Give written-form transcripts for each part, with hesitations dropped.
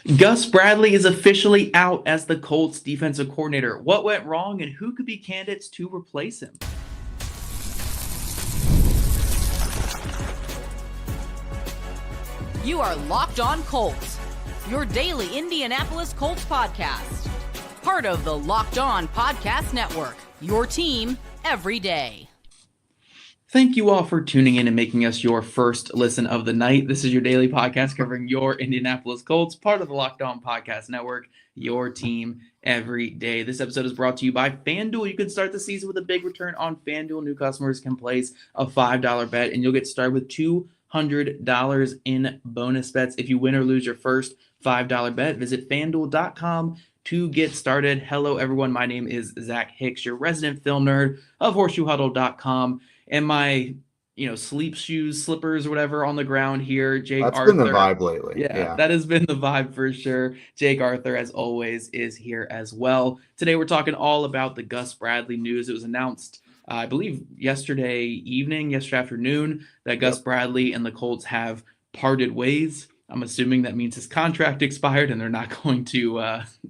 Gus Bradley is officially out as the Colts defensive coordinator. What went wrong and who could be candidates to replace him? You are Locked On Colts, your daily Indianapolis Colts podcast. Part of the Locked On Podcast Network, your team every day. Thank you all for tuning in and making us your first listen of the night. This is your daily podcast covering your Indianapolis Colts, part of the Locked On Podcast Network, your team every day. This episode is brought to you by FanDuel. You can start the season with a big return on FanDuel. New customers can place a $5 bet, and you'll get started with $200 in bonus bets. If you win or lose your first $5 bet, visit FanDuel.com to get started. Hello, everyone. My name is Zach Hicks, your resident film nerd of HorseshoeHuddle.com. And my, sleep shoes, slippers, or whatever on the ground here. Jake That's Arthur. been the vibe lately. Yeah, that has been the vibe for sure. Jake Arthur, as always, is here as well. Today, we're talking all about the Gus Bradley news. It was announced, I believe, yesterday afternoon, that Gus Bradley and the Colts have parted ways. I'm assuming that means his contract expired and they're not going to,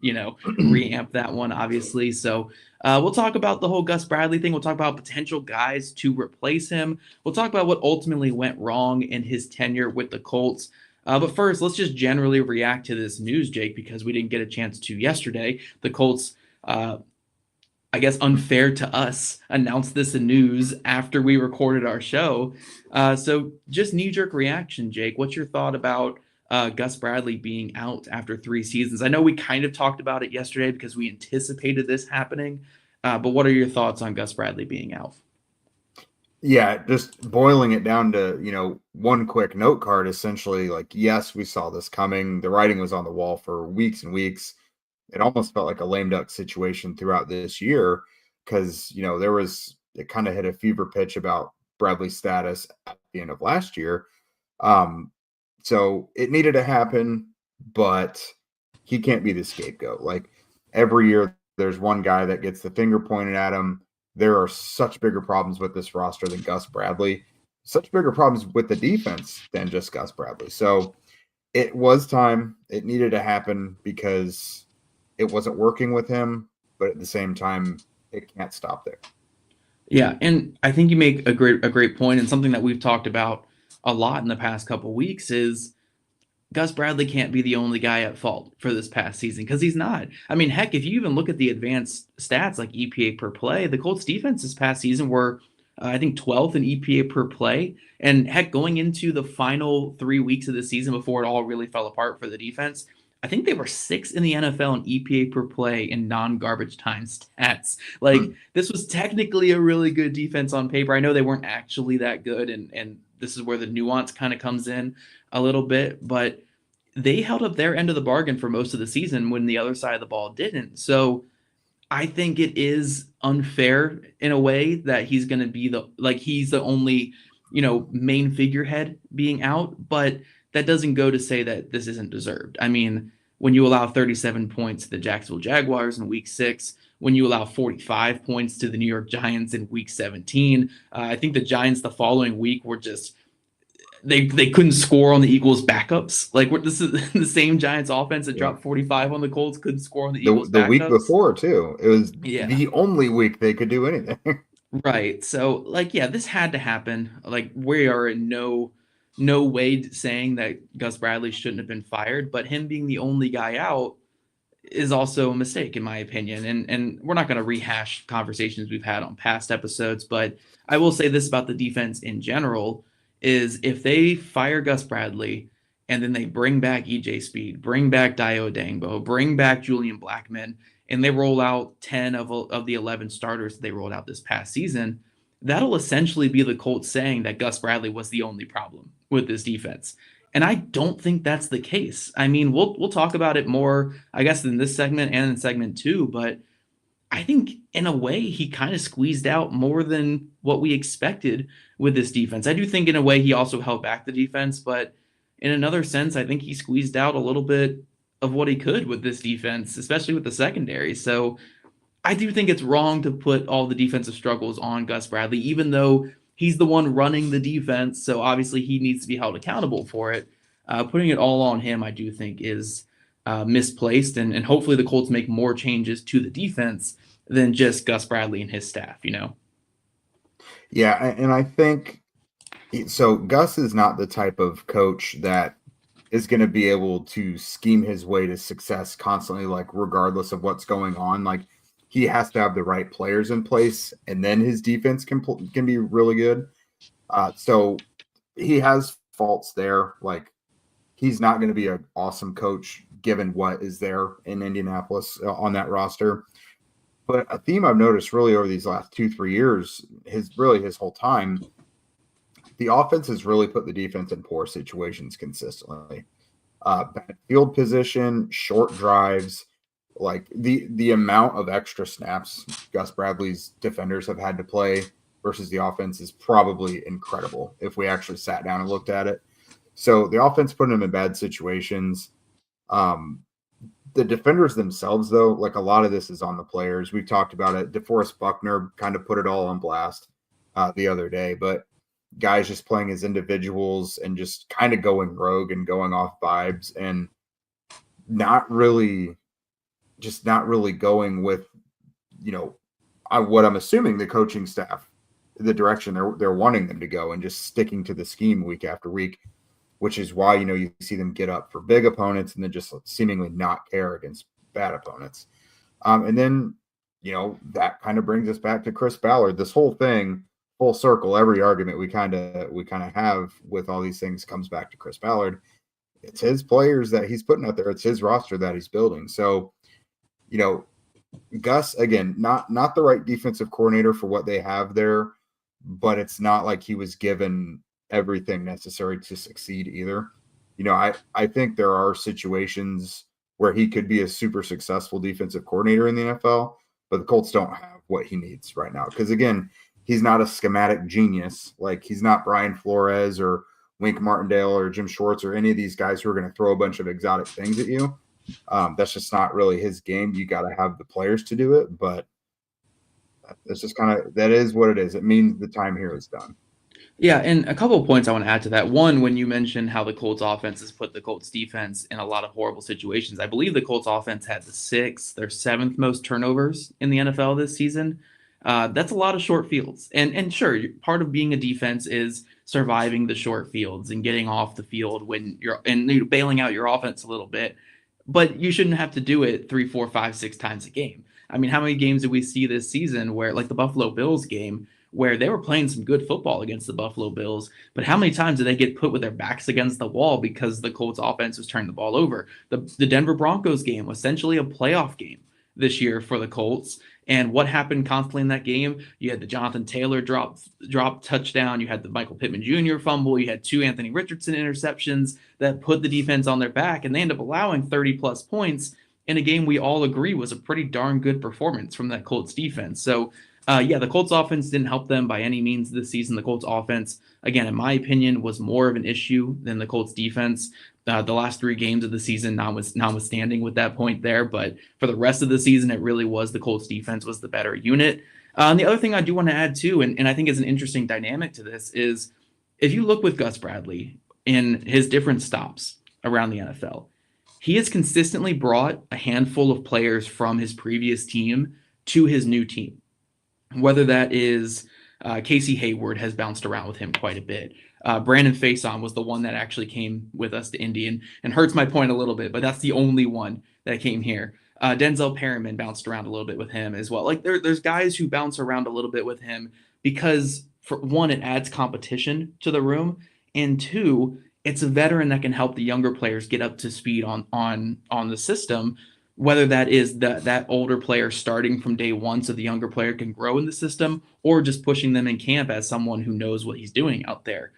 reamp that one, obviously. So we'll talk about the whole Gus Bradley thing. We'll talk about potential guys to replace him. We'll talk about what ultimately went wrong in his tenure with the Colts. But first, let's just generally react to this news, Jake, because we didn't get a chance to yesterday. The Colts, I guess unfair to us, announced this in news after we recorded our show. So just knee-jerk reaction, Jake. What's your thought about Gus Bradley being out after 3 seasons? I know we kind of talked about it yesterday because we anticipated this happening, but what are your thoughts on Gus Bradley being out? Yeah, just boiling it down to, one quick note card, essentially, yes, we saw this coming. The writing was on the wall for weeks and weeks. It almost felt like a lame duck situation throughout this year because, it kind of hit a fever pitch about Bradley's status at the end of last year. So it needed to happen, but he can't be the scapegoat. Every year, there's one guy that gets the finger pointed at him. There are such bigger problems with this roster than Gus Bradley, such bigger problems with the defense than just Gus Bradley. So it was time. It needed to happen because it wasn't working with him, but at the same time, it can't stop there. Yeah, and I think you make a great point, and something that we've talked about a lot in the past couple weeks is Gus Bradley can't be the only guy at fault for this past season because he's not. I mean, heck, if you even look at the advanced stats like EPA per play, the Colts defense this past season were, I think, 12th in EPA per play. And heck, going into the final 3 weeks of the season before it all really fell apart for the defense, I think they were 6th in the NFL in EPA per play in non-garbage time stats. This was technically a really good defense on paper. I know they weren't actually that good, and this is where the nuance kind of comes in a little bit, but they held up their end of the bargain for most of the season when the other side of the ball didn't. So I think it is unfair in a way that he's going to be he's the only, main figurehead being out, but that doesn't go to say that this isn't deserved. I mean, when you allow 37 points to the Jacksonville Jaguars in week 6, when you allow 45 points to the New York Giants in week 17, I think the Giants the following week were just, they couldn't score on the Eagles' backups. This is the same Giants offense that dropped 45 on the Colts, couldn't score on the Eagles' backups. The week before, too. It was the only week they could do anything. Right. So, this had to happen. We are in no way saying that Gus Bradley shouldn't have been fired, but him being the only guy out is also a mistake, in my opinion. And we're not going to rehash conversations we've had on past episodes, but I will say this about the defense in general is if they fire Gus Bradley and then they bring back EJ Speed, bring back Dio Dangbo, bring back Julian Blackmon, and they roll out 10 of the 11 starters they rolled out this past season, that'll essentially be the Colts saying that Gus Bradley was the only problem with this defense. And I don't think that's the case. I mean, we'll talk about it more, I guess, in this segment and in segment 2, but I think in a way he kind of squeezed out more than what we expected with this defense. I do think in a way he also held back the defense, but in another sense, I think he squeezed out a little bit of what he could with this defense, especially with the secondary. So I do think it's wrong to put all the defensive struggles on Gus Bradley, even though he's the one running the defense, so obviously he needs to be held accountable for it. Putting it all on him, I do think, is misplaced, and hopefully the Colts make more changes to the defense than just Gus Bradley and his staff, you know? Yeah, and I think so. Gus is not the type of coach that is going to be able to scheme his way to success constantly, like regardless of what's going on. Like he has to have the right players in place, and then his defense can be really good. So he has faults there. Like he's not going to be an awesome coach given what is there in Indianapolis on that roster. But a theme I've noticed really over these last 2-3 years, his whole time, the offense has really put the defense in poor situations consistently. Bad field position, short drives, like the amount of extra snaps Gus Bradley's defenders have had to play versus the offense is probably incredible if we actually sat down and looked at it. So the offense put him in bad situations. The defenders themselves, though, like a lot of this is on the players. We've talked about it. DeForest Buckner kind of put it all on blast the other day, but guys just playing as individuals and just kind of going rogue and going off vibes and not really going with, what I'm assuming the coaching staff, the direction they're wanting them to go, and just sticking to the scheme week after week, which is why, you see them get up for big opponents and then just seemingly not care against bad opponents. And then, that kind of brings us back to Chris Ballard. This whole thing, full circle, every argument we kind of have with all these things comes back to Chris Ballard. It's his players that he's putting out there. It's his roster that he's building. So, Gus, again, not the right defensive coordinator for what they have there, but it's not like he was given everything necessary to succeed either. I think there are situations where he could be a super successful defensive coordinator in the NFL, but the Colts don't have what he needs right now. Because again, he's not a schematic genius. Like he's not Brian Flores or Wink Martindale or Jim Schwartz or any of these guys who are going to throw a bunch of exotic things at you. That's just not really his game. You got to have the players to do it, but it's just that is what it is. It means the time here is done. Yeah, and a couple of points I want to add to that. One, when you mentioned how the Colts offense has put the Colts defense in a lot of horrible situations, I believe the Colts offense had their seventh most turnovers in the NFL this season. That's a lot of short fields. And sure, part of being a defense is surviving the short fields and getting off the field when you're bailing out your offense a little bit. But you shouldn't have to do it 3, 4, 5, 6 times a game. I mean, how many games did we see this season where, like the Buffalo Bills game, where they were playing some good football against the Buffalo Bills, but how many times did they get put with their backs against the wall because the Colts offense was turning the ball over? The Denver Broncos game was essentially a playoff game this year for the Colts. And what happened constantly in that game? You had the Jonathan Taylor drop touchdown. You had the Michael Pittman Jr. fumble. You had 2 Anthony Richardson interceptions that put the defense on their back, and they end up allowing 30-plus points in a game we all agree was a pretty darn good performance from that Colts defense. So, the Colts offense didn't help them by any means this season. The Colts offense, again, in my opinion, was more of an issue than the Colts defense. The last 3 games of the season, notwithstanding with that point there. But for the rest of the season, it really was the Colts defense was the better unit. And the other thing I do want to add too, and I think is an interesting dynamic to this, is if you look with Gus Bradley in his different stops around the NFL, he has consistently brought a handful of players from his previous team to his new team. Whether that is Casey Hayward has bounced around with him quite a bit. Brandon Faison was the one that actually came with us to Indy and hurts my point a little bit, but that's the only one that came here. Denzel Perryman bounced around a little bit with him as well. Like there's guys who bounce around a little bit with him because, for one, it adds competition to the room, and 2, it's a veteran that can help the younger players get up to speed on the system. Whether that is that older player starting from day one so the younger player can grow in the system, or just pushing them in camp as someone who knows what he's doing out there.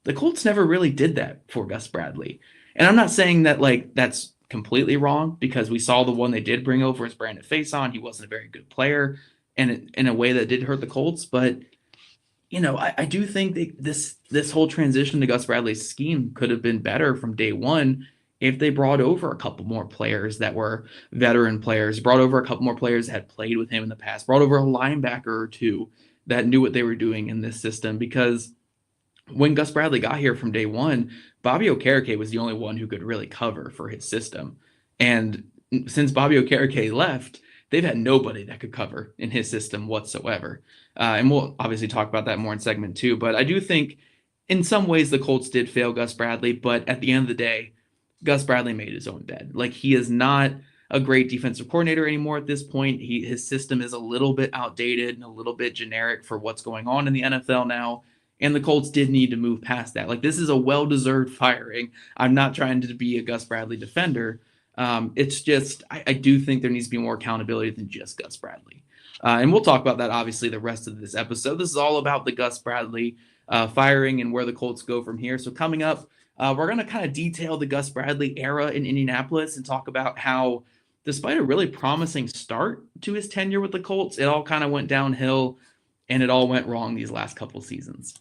The Colts never really did that for Gus Bradley. And I'm not saying that that's completely wrong, because we saw the one they did bring over as Brandon Faison. He wasn't a very good player, and in a way that did hurt the Colts. But, I do think that this whole transition to Gus Bradley's scheme could have been better from day one if they brought over a couple more players that were veteran players, brought over a couple more players that had played with him in the past, brought over a linebacker or 2 that knew what they were doing in this system. Because when Gus Bradley got here from day one, Bobby Okereke was the only one who could really cover for his system. And since Bobby Okereke left, they've had nobody that could cover in his system whatsoever. And we'll obviously talk about that more in segment 2. But I do think in some ways the Colts did fail Gus Bradley. But at the end of the day, Gus Bradley made his own bed. Like, he is not a great defensive coordinator anymore at this point. His system is a little bit outdated and a little bit generic for what's going on in the NFL now. And the Colts did need to move past that. Like, this is a well-deserved firing. I'm not trying to be a Gus Bradley defender. It's just, I do think there needs to be more accountability than just Gus Bradley. And we'll talk about that, obviously, the rest of this episode. This is all about the Gus Bradley firing and where the Colts go from here. So coming up, we're going to kind of detail the Gus Bradley era in Indianapolis and talk about how, despite a really promising start to his tenure with the Colts, it all kind of went downhill and it all went wrong these last couple seasons.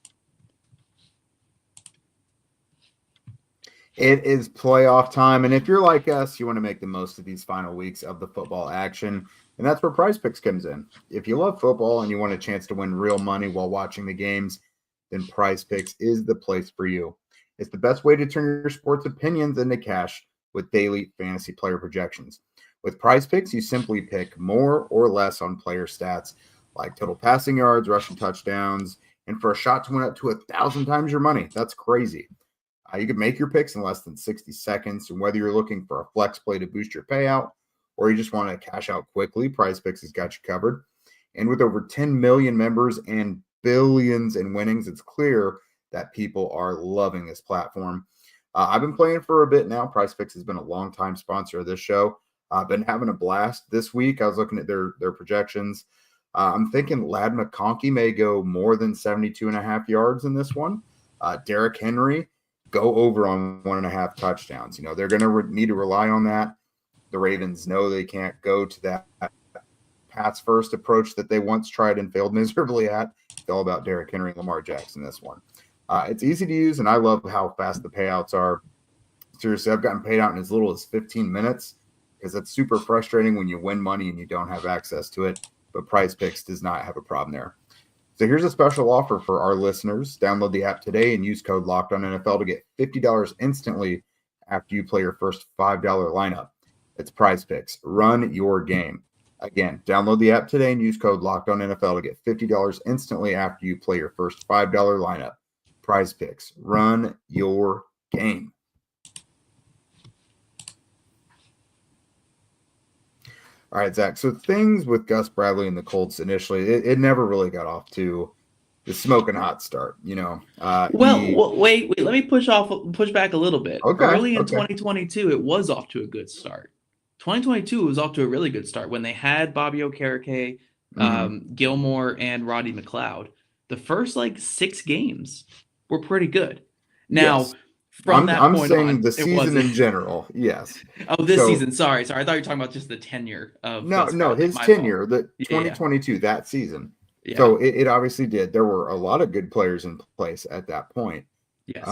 It is playoff time, and if you're like us, you want to make the most of these final weeks of the football action, and that's where PrizePicks comes in. If you love football and you want a chance to win real money while watching the games, then PrizePicks is the place for you. It's the best way to turn your sports opinions into cash with daily fantasy player projections. With PrizePicks, you simply pick more or less on player stats like total passing yards, rushing touchdowns, and for a shot to win up to 1,000 times your money. That's crazy. You can make your picks in less than 60 seconds. And whether you're looking for a flex play to boost your payout or you just want to cash out quickly, PrizePicks has got you covered. And with over 10 million members and billions in winnings, it's clear that people are loving this platform. I've been playing for a bit now. PrizePicks has been a longtime sponsor of this show. I've been having a blast this week. I was looking at their projections. I'm thinking Ladd McConkey may go more than 72.5 yards in this one. Derrick Henry, go over on 1.5 touchdowns. They're going to need to rely on that. The Ravens know they can't go to that pass first approach that they once tried and failed miserably at. It's all about Derrick Henry and Lamar Jackson, this one. It's easy to use, and I love how fast the payouts are. Seriously, I've gotten paid out in as little as 15 minutes because that's super frustrating when you win money and you don't have access to it. But PrizePicks does not have a problem there. So here's a special offer for our listeners. Download the app today and use code LOCKEDONNFL to get $50 instantly after you play your first $5 lineup. It's PrizePicks. Run your game. Again, download the app today and use code LOCKEDONNFL to get $50 instantly after you play your first $5 lineup. PrizePicks. Run your game. All right, Zach. So things with Gus Bradley and the Colts initially, it never really got off to the smoking hot start. Wait. Let me push back a little bit. Okay, Early in 2022, it was off to a good start. 2022 was off to a really good start when they had Bobby Okereke, Gilmore, and Roddy McLeod. The first 6 games were pretty good. Now. Yes. I'm saying the season in general, yes. Oh, this season. Sorry. I thought you were talking about just the tenure of. No, his tenure, the 2022, that season. Yeah. So it obviously did. There were a lot of good players in place at that point. Yes.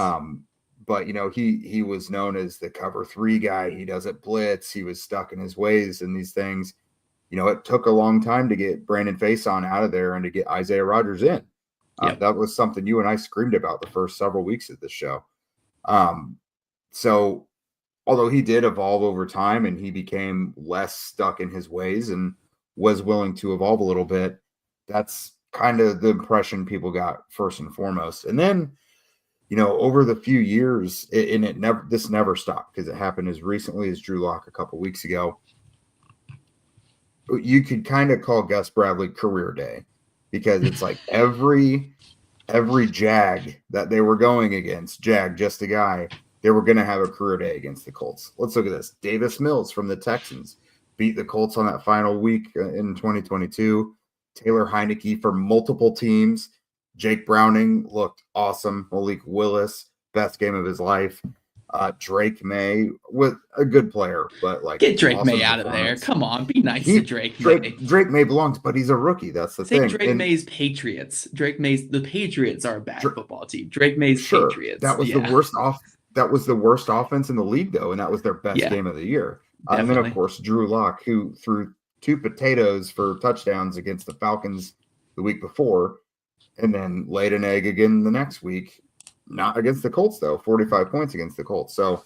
But he was known as the cover 3 guy. He doesn't blitz. He was stuck in his ways and these things. It took a long time to get Brandon Faison out of there and to get Isaiah Rodgers in. That was something you and I screamed about the first several weeks of this show. So although he did evolve over time and he became less stuck in his ways and was willing to evolve a little bit, that's kind of the impression people got first and foremost. And then, over the few years, this never stopped because it happened as recently as Drew Lock a couple weeks ago. You could kind of call Gus Bradley career day because it's like every Jag that they were going against, just a guy, they were going to have a career day against the Colts. Let's look at this. Davis Mills from the Texans beat the Colts on that final week in 2022. Taylor Heineke for multiple teams. Jake Browning looked awesome. Malik Willis, best game of his life. Drake May with a good player, but get Drake May out of there. Come on, be nice to Drake May. Drake May belongs, but he's a rookie. That's the thing. Drake May's Patriots. The Patriots are a bad football team. Drake May's Patriots. That was the worst That was the worst offense in the league, though, and that was their best game of the year. And then, of course, Drew Lock, who threw 2 potatoes for touchdowns against the Falcons the week before, and then laid an egg again the next week. Not against the Colts, though. 45 points against the Colts. So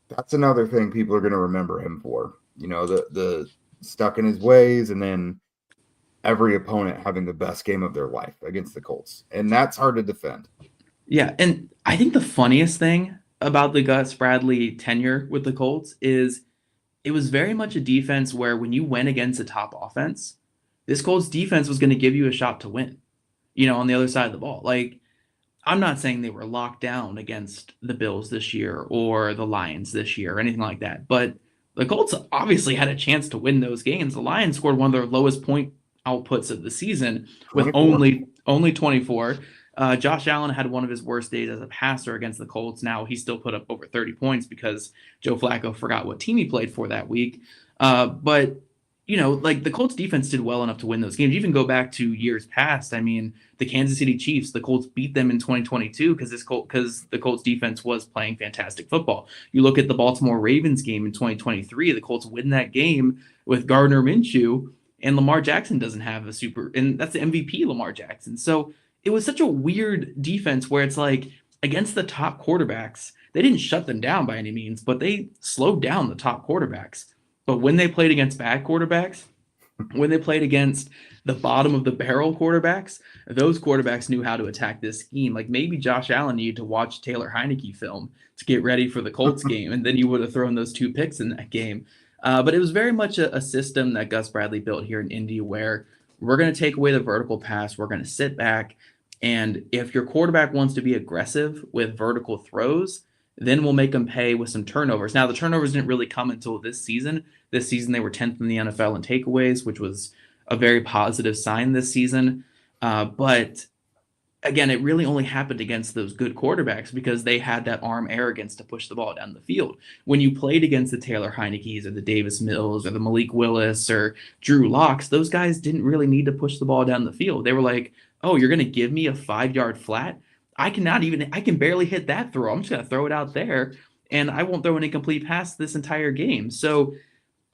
That's another thing people are going to remember him for. The stuck in his ways, and then every opponent having the best game of their life against the Colts. And that's hard to defend. Yeah, and I think the funniest thing about the Gus Bradley tenure with the Colts is it was very much a defense where when you went against a top offense, this Colts defense was going to give you a shot to win, on the other side of the ball. Like, I'm not saying they were locked down against the Bills this year or the Lions this year or anything like that, but the Colts obviously had a chance to win those games. The Lions scored one of their lowest point outputs of the season with 24. only 24. Josh Allen had one of his worst days as a passer against the Colts. Now he still put up over 30 points because Joe Flacco forgot what team he played for that week. But like the Colts defense did well enough to win those games. You even go back to years past. I mean, the Kansas City Chiefs, the Colts beat them in 2022 because the Colts defense was playing fantastic football. You look at the Baltimore Ravens game in 2023, the Colts win that game with Gardner Minshew, and Lamar Jackson doesn't have and that's the MVP Lamar Jackson. So it was such a weird defense where it's like against the top quarterbacks, they didn't shut them down by any means, but they slowed down the top quarterbacks. But when they played against bad quarterbacks, when they played against the bottom of the barrel quarterbacks, those quarterbacks knew how to attack this scheme. Like maybe Josh Allen needed to watch Taylor Heineke film to get ready for the Colts game, and then he would have thrown those 2 picks in that game. But it was very much a system that Gus Bradley built here in Indy where we're going to take away the vertical pass. We're going to sit back. And if your quarterback wants to be aggressive with vertical throws, then we'll make them pay with some turnovers. Now, the turnovers didn't really come until this season. This season, they were 10th in the NFL in takeaways, which was a very positive sign this season. But again, it really only happened against those good quarterbacks because they had that arm arrogance to push the ball down the field. When you played against the Taylor Heinekes or the Davis Mills or the Malik Willis or Drew Locks, those guys didn't really need to push the ball down the field. They were like, oh, you're going to give me a 5-yard flat? I can barely hit that throw. I'm just going to throw it out there, and I won't throw an incomplete pass this entire game. So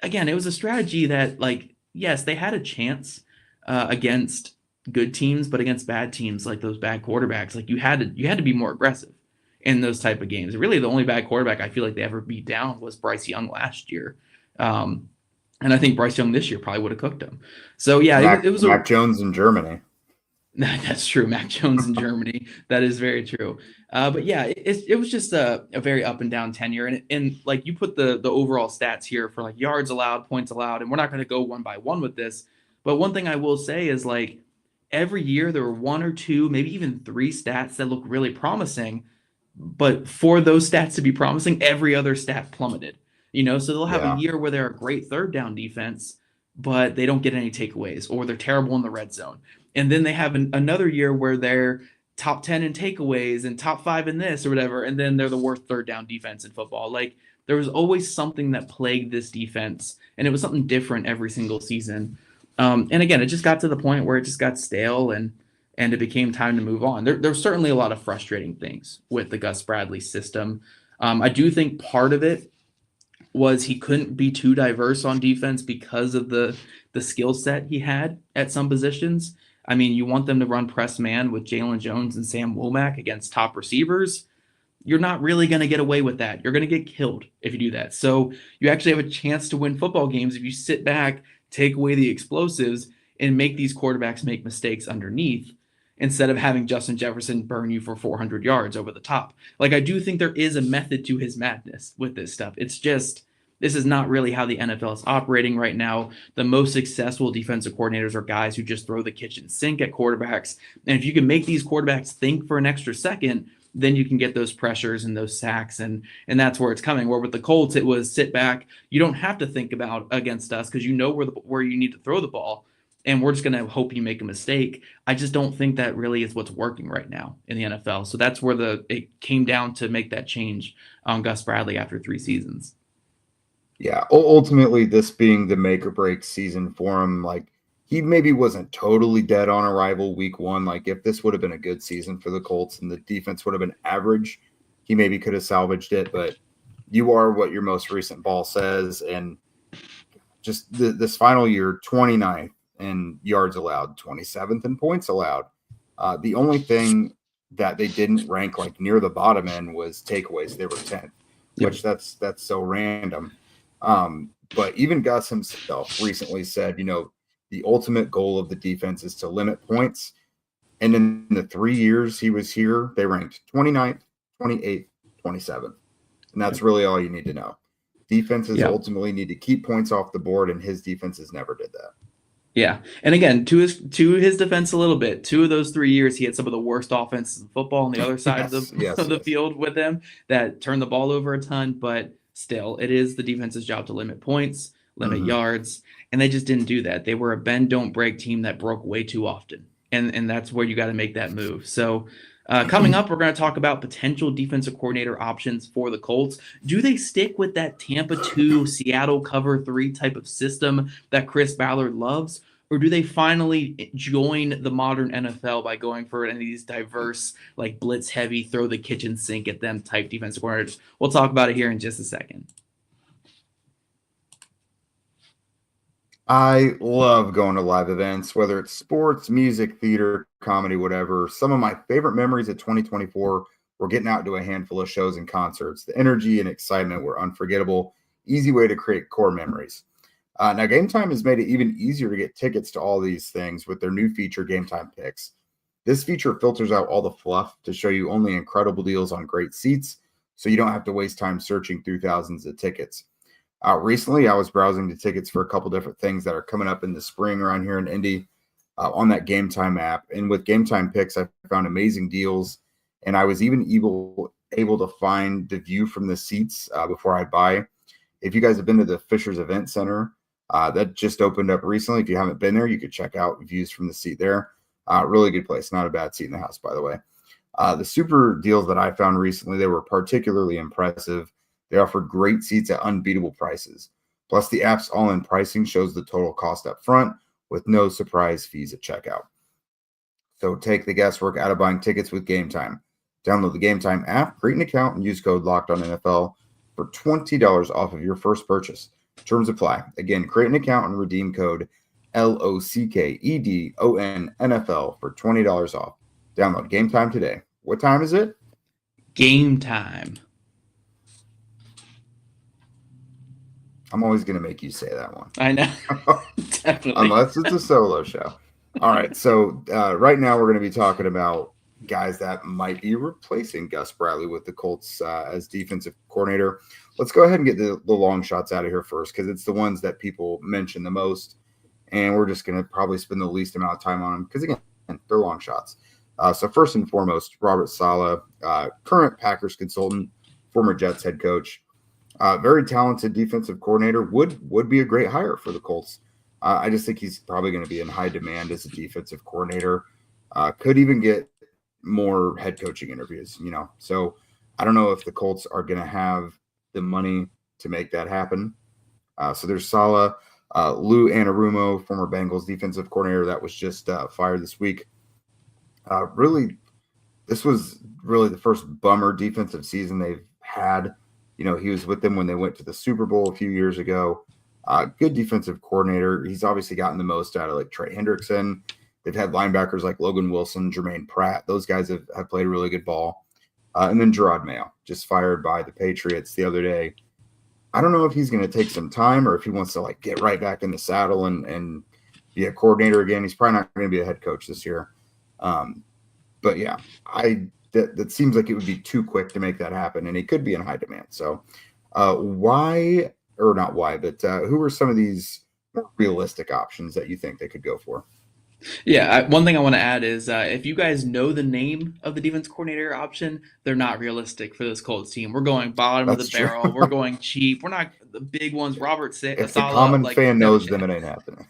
again, it was a strategy that, like, yes, they had a chance against good teams, but against bad teams, like those bad quarterbacks, like you had to be more aggressive in those type of games. Really, the only bad quarterback I feel like they ever beat down was Bryce Young last year. And I think Bryce Young this year probably would have cooked him. So yeah, it was Mac Jones in Germany. That's true. Mac Jones in Germany. That is very true. But yeah, it was just a very up and down tenure. And like you put the overall stats here for like yards allowed, points allowed, and we're not going to go one by one with this. But one thing I will say is like every year there were 1 or 2, maybe even 3 stats that look really promising. But for those stats to be promising, every other stat plummeted. So they'll have a year where they're a great third down defense, but they don't get any takeaways, or they're terrible in the red zone. And then they have another year where they're top 10 in takeaways and top 5 in this or whatever, and then they're the worst third down defense in football. Like there was always something that plagued this defense, and it was something different every single season. And again, it just got to the point where it just got stale, and it became time to move on. There's certainly a lot of frustrating things with the Gus Bradley system. I do think part of it was he couldn't be too diverse on defense because of the skill set he had at some positions. I mean, you want them to run press man with Jalen Jones and Sam Womack against top receivers. You're not really going to get away with that. You're going to get killed if you do that. So you actually have a chance to win football games if you sit back, take away the explosives, and make these quarterbacks make mistakes underneath instead of having Justin Jefferson burn you for 400 yards over the top. Like, I do think there is a method to his madness with this stuff. It's just, this is not really how the NFL is operating right now. The most successful defensive coordinators are guys who just throw the kitchen sink at quarterbacks. And if you can make these quarterbacks think for an extra second, then you can get those pressures and those sacks, and that's where it's coming. Where with the Colts, it was sit back. You don't have to think about against us because you know where you need to throw the ball, and we're just going to hope you make a mistake. I just don't think that really is what's working right now in the NFL. So that's where it came down to make that change on Gus Bradley after 3 seasons. Yeah, ultimately, this being the make or break season for him, like he maybe wasn't totally dead on arrival week 1. Like if this would have been a good season for the Colts and the defense would have been average, he maybe could have salvaged it. But you are what your most recent ball says, and just this final year, 29th in yards allowed, 27th in points allowed. The only thing that they didn't rank like near the bottom end was takeaways. They were 10th. which that's so random. But even Gus himself recently said, the ultimate goal of the defense is to limit points. And in the 3 years he was here, they ranked 29th, 28th, 27th. And that's really all you need to know. Defenses ultimately need to keep points off the board, and his defenses never did that. Yeah. And again, to his defense a little bit, 2 of those 3 years, he had some of the worst offenses in football on the other side of the field with him that turned the ball over a ton. But still, it is the defense's job to limit points, limit yards. And they just didn't do that. They were a bend, don't break team that broke way too often. And that's where you got to make that move. So coming up, we're going to talk about potential defensive coordinator options for the Colts. Do they stick with that Tampa 2, Seattle cover 3 type of system that Chris Ballard loves? Or do they finally join the modern NFL by going for any of these diverse, like blitz heavy, throw the kitchen sink at them type defensive coordinators? We'll talk about it here in just a second. I love going to live events, whether it's sports, music, theater, comedy, whatever. Some of my favorite memories of 2024 were getting out to a handful of shows and concerts. The energy and excitement were unforgettable. Easy way to create core memories. Now, GameTime has made it even easier to get tickets to all these things with their new feature, GameTime Picks. This feature filters out all the fluff to show you only incredible deals on great seats, so you don't have to waste time searching through thousands of tickets. Recently, I was browsing the tickets for a couple different things that are coming up in the spring around here in Indy on that GameTime app. And with GameTime Picks, I found amazing deals, and I was even able to find the view from the seats before I buy. If you guys have been to the Fishers Event Center, that just opened up recently. If you haven't been there, you could check out views from the seat there. Really good place. Not a bad seat in the house, by the way. The super deals that I found recently, they were particularly impressive. They offered great seats at unbeatable prices. Plus, the app's all-in pricing shows the total cost up front with no surprise fees at checkout. So take the guesswork out of buying tickets with GameTime. Download the GameTime app, create an account, and use code LOCKEDONNFL for $20 off of your first purchase. Terms apply. Again, create an account and redeem code LOCKEDONNFL for $20 off. Download GameTime today. What time is it? Game time. I'm always going to make you say that one. I know. Definitely. Unless it's a solo show. All right. So right now we're going to be talking about guys that might be replacing Gus Bradley with the Colts as defensive coordinator. Let's go ahead and get the long shots out of here first, because it's the ones that people mention the most. And we're just going to probably spend the least amount of time on them because, again, they're long shots. So first and foremost, Robert Saleh, current Packers consultant, former Jets head coach. Very talented defensive coordinator, would be a great hire for the Colts. I just think he's probably going to be in high demand as a defensive coordinator. Could even get more head coaching interviews, So I don't know if the Colts are going to have the money to make that happen. So there's Saleh, Lou Anarumo, former Bengals defensive coordinator that was just fired this week. This was really the first bummer defensive season they've had. He was with them when they went to the Super Bowl a few years ago. Good defensive coordinator. He's obviously gotten the most out of like Trey Hendrickson. They've had linebackers like Logan Wilson, Jermaine Pratt. Those guys have played really good ball. And then Gerard Mayo, just fired by the Patriots the other day. I don't know if he's going to take some time or if he wants to like get right back in the saddle and be a coordinator again. He's probably not going to be a head coach this year. But yeah, that seems like it would be too quick to make that happen, and he could be in high demand. So who are some of these more realistic options that you think they could go for? Yeah, one thing I want to add is if you guys know the name of the defense coordinator option, they're not realistic for this Colts team. We're going bottom of the barrel. We're going cheap. We're not the big ones. If the common fan knows them, it ain't happening.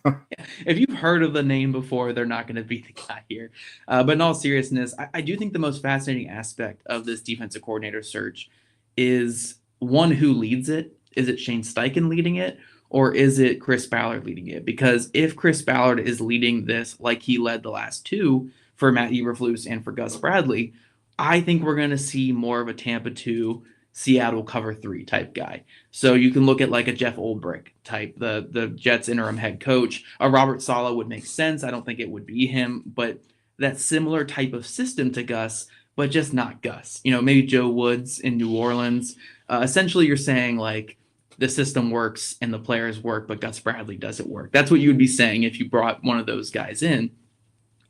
If you've heard of the name before, they're not going to be the guy here. But in all seriousness, I do think the most fascinating aspect of this defensive coordinator search is, one, who leads it. Is it Shane Steichen leading it? Or is it Chris Ballard leading it? Because if Chris Ballard is leading this like he led the last two for Matt Eberflus and for Gus Bradley, I think we're going to see more of a Tampa 2, Seattle cover 3 type guy. So you can look at like a Jeff Olbrich type, the Jets interim head coach. A Robert Saleh would make sense. I don't think it would be him, but that similar type of system to Gus, but just not Gus. Maybe Joe Woods in New Orleans. Essentially, you're saying like the system works and the players work, but Gus Bradley doesn't work. That's what you would be saying if you brought one of those guys in.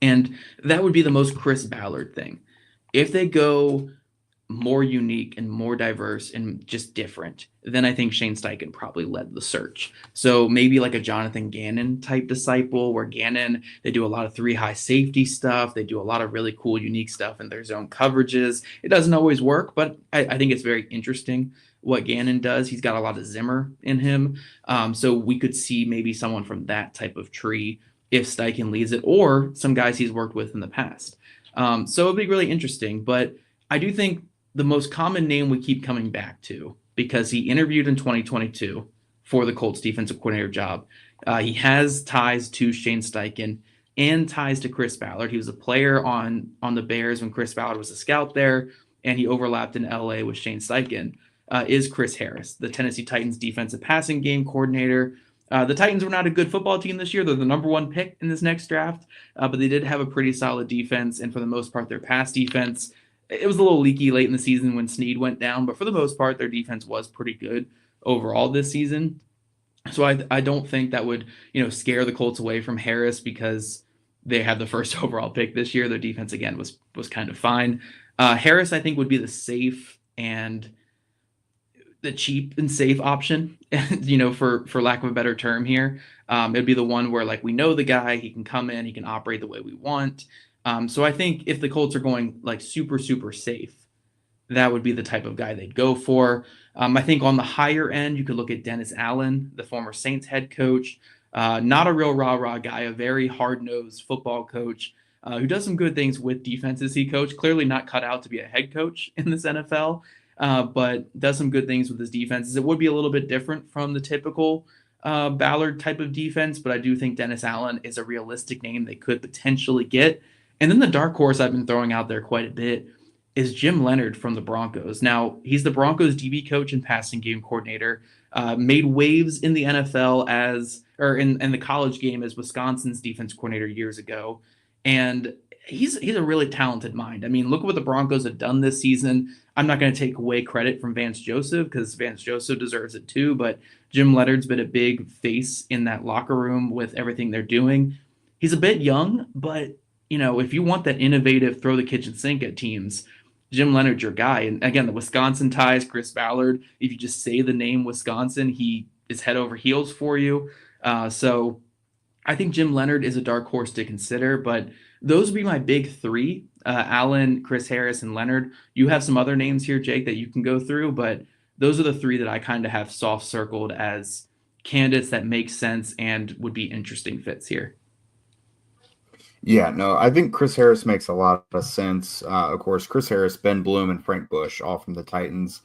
And that would be the most Chris Ballard thing. If they go more unique and more diverse and just different, then I think Shane Steichen probably led the search. So maybe like a Jonathan Gannon type disciple, where Gannon, they do a lot of 3 high safety stuff. They do a lot of really cool, unique stuff in their zone coverages. It doesn't always work, but I think it's very interesting what Gannon does. He's got a lot of Zimmer in him. So we could see maybe someone from that type of tree if Steichen leads it, or some guys he's worked with in the past. So it'd be really interesting. But I do think the most common name we keep coming back to, because he interviewed in 2022 for the Colts defensive coordinator job. He has ties to Shane Steichen and ties to Chris Ballard. He was a player on the Bears when Chris Ballard was a scout there, and he overlapped in LA with Shane Steichen, is Chris Harris, the Tennessee Titans defensive passing game coordinator. The Titans were not a good football team this year. They're the number 1 pick in this next draft, but they did have a pretty solid defense, and for the most part, their pass defense, it was a little leaky late in the season when Snead went down, but for the most part, their defense was pretty good overall this season. So I don't think that would, scare the Colts away from Harris, because they had the first overall pick this year. Their defense, again, was kind of fine. Harris, I think, would be the safe and the cheap and safe option, for lack of a better term here. It'd be the one where, like, we know the guy, he can come in, he can operate the way we want. So I think if the Colts are going like super, super safe, that would be the type of guy they'd go for. I think on the higher end, you could look at Dennis Allen, the former Saints head coach. Not a real rah-rah guy, a very hard-nosed football coach who does some good things with defenses he coached. Clearly not cut out to be a head coach in this NFL, but does some good things with his defenses. It would be a little bit different from the typical Ballard type of defense, but I do think Dennis Allen is a realistic name they could potentially get. And then the dark horse I've been throwing out there quite a bit is Jim Leonhard from the Broncos. Now, he's the Broncos DB coach and passing game coordinator, made waves in the NFL in the college game as Wisconsin's defense coordinator years ago. And he's a really talented mind. I mean, look at what the Broncos have done this season. I'm not going to take away credit from Vance Joseph, because Vance Joseph deserves it too, but Jim Leonhard's been a big face in that locker room with everything they're doing. He's a bit young, but if you want that innovative throw the kitchen sink at teams, Jim Leonhard's your guy. And again, the Wisconsin ties, Chris Ballard, if you just say the name Wisconsin, he is head over heels for you. So I think Jim Leonhard is a dark horse to consider, but those would be my big 3, Allen, Chris Harris, and Leonhard. You have some other names here, Jake, that you can go through, but those are the 3 that I kind of have soft circled as candidates that make sense and would be interesting fits here. Yeah, no, I think Chris Harris makes a lot of sense. Of course, Chris Harris, Ben Bloom, and Frank Bush, all from the Titans.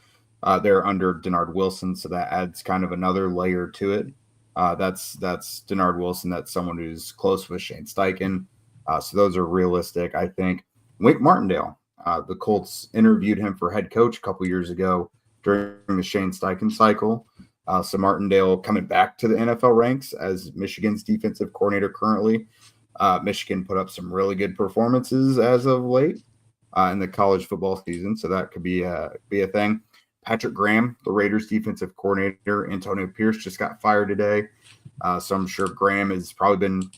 They're under Denard Wilson, so that adds kind of another layer to it. That's Denard Wilson. That's someone who's close with Shane Steichen. So those are realistic, I think. Wink Martindale, the Colts interviewed him for head coach a couple years ago during the Shane Steichen cycle. So Martindale coming back to the NFL ranks as Michigan's defensive coordinator currently. Michigan put up some really good performances as of late in the college football season, so that could be a thing. Patrick Graham, the Raiders defensive coordinator. Antonio Pierce just got fired today, so I'm sure Graham has probably been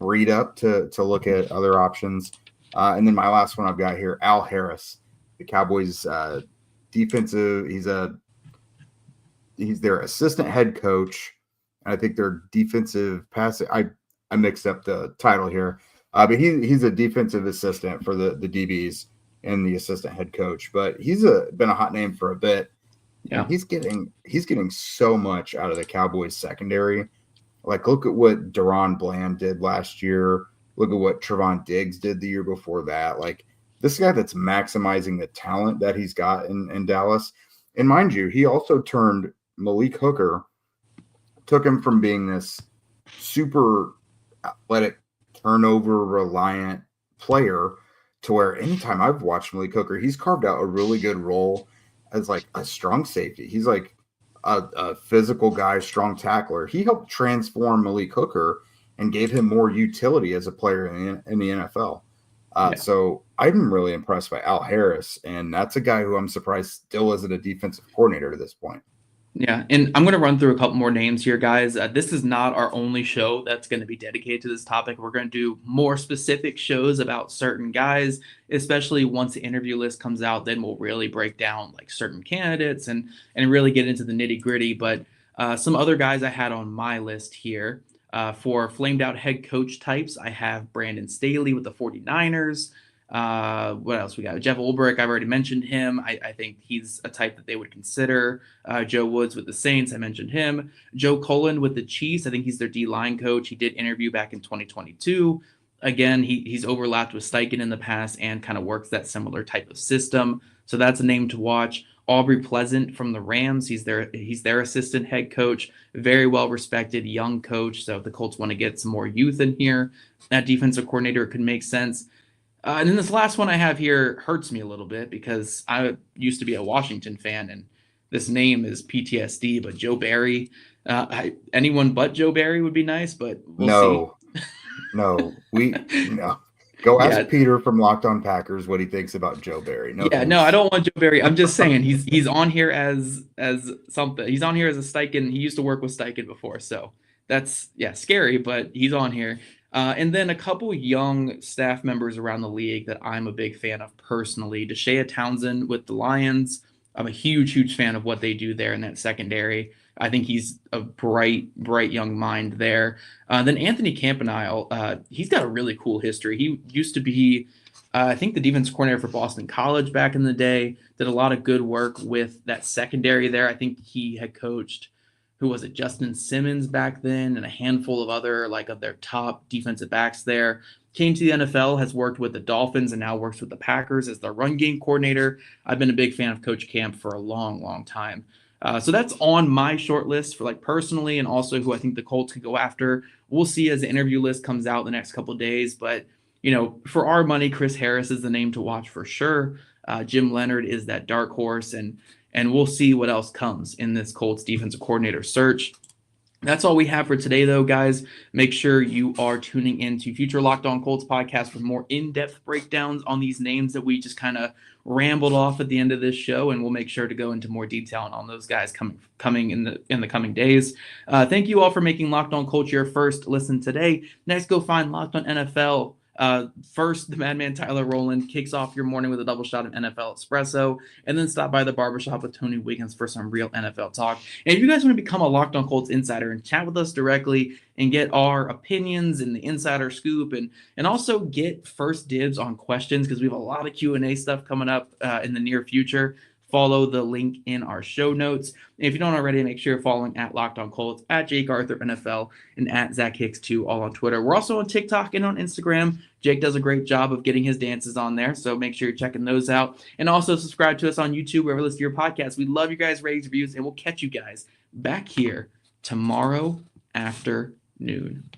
freed up to look at other options. And then my last one I've got here, Al Harris, the Cowboys defensive. He's their assistant head coach, and I think their defensive passing. I mixed up the title here, but he's a defensive assistant for the DBs and the assistant head coach. But he's been a hot name for a bit. Yeah, and he's getting so much out of the Cowboys secondary. Like, look at what Deron Bland did last year. Look at what Trevon Diggs did the year before that. Like, this guy that's maximizing the talent that he's got in Dallas. And mind you, he also turned Malik Hooker, took him from being this super athletic, turnover reliant player to where anytime I've watched Malik Hooker, he's carved out a really good role as like a strong safety. He's like a physical guy, strong tackler. He helped transform Malik Hooker and gave him more utility as a player in the NFL. So I'm really impressed by Al Harris, and that's a guy who I'm surprised still isn't a defensive coordinator to this point. Yeah, and I'm going to run through a couple more names here, guys. This is not our only show that's going to be dedicated to this topic. We're going to do more specific shows about certain guys, especially once the interview list comes out. Then we'll really break down like certain candidates and really get into the nitty gritty. But some other guys I had on my list here for flamed out head coach types, I have Brandon Staley with the 49ers. What else we got? Jeff Ulbrich, I've already mentioned him. I think he's a type that they would consider. Joe Woods with the Saints, I mentioned him. Joe Cullen with the Chiefs, I think he's their D-line coach. He did interview back in 2022. Again, he's overlapped with Steichen in the past and kind of works that similar type of system. So that's a name to watch. Aubrey Pleasant from the Rams, he's their assistant head coach. Very well respected young coach. So if the Colts want to get some more youth in here, that defensive coordinator could make sense. And then this last one I have here hurts me a little bit because I used to be a Washington fan, and this name is PTSD. But Joe Barry, anyone but Joe Barry would be nice, but we'll see. No. Go ask Peter from Locked On Packers what he thinks about Joe Barry. No, I don't want Joe Barry. I'm just saying he's on here as something. He's on here as a Steichen. He used to work with Steichen before, so that's scary. But he's on here. And then a couple young staff members around the league that I'm a big fan of personally. Deshea Townsend with the Lions. I'm a huge fan of what they do there in that secondary. I think he's a bright young mind there. Then Anthony Campanile, he's got a really cool history. He used to be, I think, the defense coordinator for Boston College back in the day. Did a lot of good work with that secondary there. I think he had coached, who was it, Justin Simmons back then, and a handful of other of their top defensive backs there. Came to the NFL, has worked with the Dolphins, and now works with the Packers as their run game coordinator. I've been a big fan of Coach Camp for a long time. So that's on my short list for personally, and also who I think the Colts could go after. We'll see as the interview list comes out the next couple of days. But, for our money, Chris Harris is the name to watch for sure. Jim Leonard is that dark horse, and we'll see what else comes in this Colts defensive coordinator search. That's all we have for today, though, guys. Make sure you are tuning into future Locked On Colts podcasts for more in-depth breakdowns on these names that we just kind of rambled off at the end of this show, and we'll make sure to go into more detail on those guys coming in the coming days. Thank you all for making Locked On Colts your first listen today. Next, go find Locked On NFL. First, the madman Tyler Rowland kicks off your morning with a double shot of NFL espresso, and then stop by the barbershop with Tony Wiggins for some real NFL talk. And if you guys want to become a Locked On Colts insider and chat with us directly and get our opinions and the insider scoop, and also get first dibs on questions, because we have a lot of Q&A stuff coming up in the near future, follow the link in our show notes. And if you don't already, make sure you're following at Locked On Colts, at Jake Arthur NFL, and at Zach Hicks 2, all on Twitter. We're also on TikTok and on Instagram. Jake does a great job of getting his dances on there, so make sure you're checking those out. And also subscribe to us on YouTube, wherever you listen to your podcast. We love you guys' ratings, reviews, and we'll catch you guys back here tomorrow afternoon.